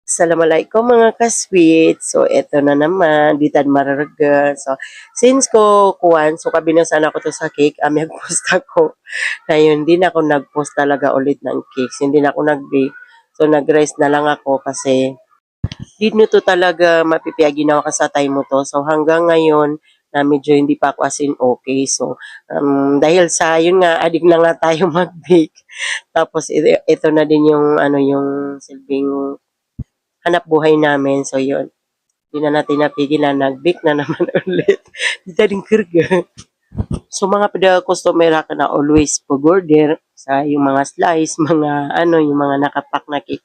Assalamualaikum mga ka-sweet. So, eto na naman, ditan mararga. So, since ko kuwan, so kabinasan ako to sa cake, nag-post ako. Ngayon, hindi na ako nag-post talaga ulit ng cakes. Hindi na ako nag-bake. So, nag-rice na lang ako kasi di nyo to talaga mapipia ginawa ka sa time mo to. So, hanggang ngayon, na medyo hindi pa ako as in okay. So, dahil sa, yun nga, adik na nga tayo mag-bake. Tapos, ito na din yung, yung silbing hanap buhay namin. So, yun. Hindi na natin napigilan. Nag-bake na naman ulit. Hindi din kirga. So, mga customer ka na always pag-order sa yung mga slice, mga yung mga nakapack na cake.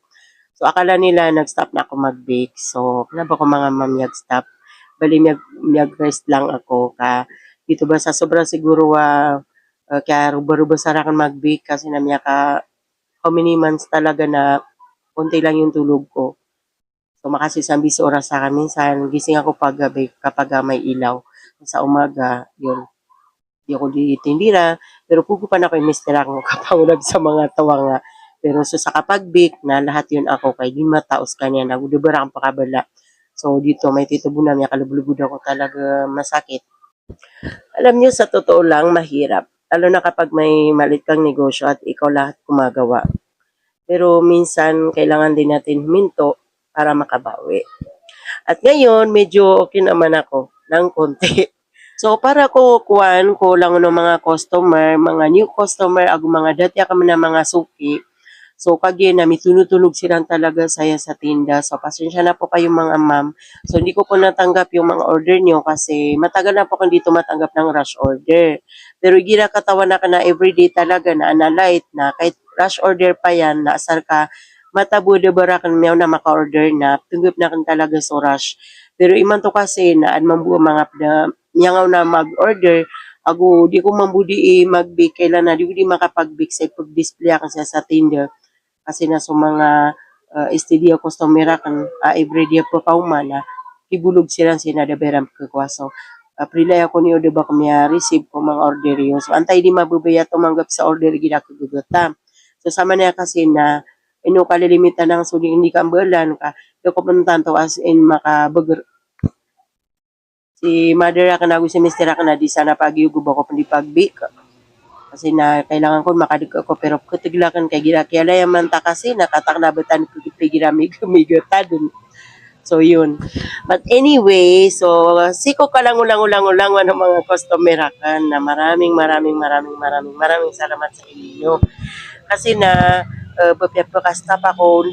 So, akala nila nag-stop na ako mag-bake. So, ba ko mga ma'am nag-stop? Bali, nag-rest lang ako. Dito ba sa sobrang siguro kaya ruba-ruba sarakan mag-bake kasi namya ka how many months talaga na konti lang yung tulog ko. So, makasisambis oras sa kami. Minsan, gising ako pag gabi kapag may ilaw. Sa umaga, yun. Di ako di tindira. Pero pugupan ako yung mister ako kapangulag sa mga tawa nga. Pero sa kapag-bake na lahat yun ako kay di mataos kanya. Nagudubara ang pakabala. So, dito may titubunan niya. Kalubulubud ako talaga masakit. Alam niyo, sa totoo lang, mahirap. Lalo na kapag may malit kang negosyo at ikaw lahat gumagawa. Pero minsan, kailangan din natin huminto para makabawi. At ngayon, medyo okay naman ako ng konti. So, para ko kuan ko lang ng mga customer, mga new customer, ag mga dati kami na mga suki. So, kagi na mitulog silang talaga saya sa tinda. So, pasensya na po kayo mga ma'am. So, hindi ko po natanggap yung mga order nyo kasi matagal na po akong dito matanggap ng rush order. Pero ginakatawan na ka na everyday talaga na light na kahit rush order pa yan, naasar ka, matabo de barakan mew na maka-order na, tunggap na kan talaga so rush. Pero iman to kasi na anman buo mga yangaw na mag-order, ako di ko mambudi mag-bake kailan na di ko di makapag-bake sa pag-display ako sa tinda kasi na sa mga studio customer kan everyday po paumana ibulog silang sinadaberam kakwaso. Prilay ako niyo diba kami receive ko mga order yun. So antay di mabubaya tumanggap sa order gina kagugutam. So sama niya kasi na kalilimitan ng suling hindi ka ambalan ka. Yung kumuntan to as in makabagar si mother ka na si mister ka na di sana pagyugo ko pandi pagbik kasi na kailangan ko makadig ako pero kutiglakan kay gira kaya man ta kasi nakataknabatan ko giramig kumigata dun. So yun. But anyway, so siko ka lang ulang ng mga customer kan na maraming salamat sa inyo. Kasi na bapyapakas pa ako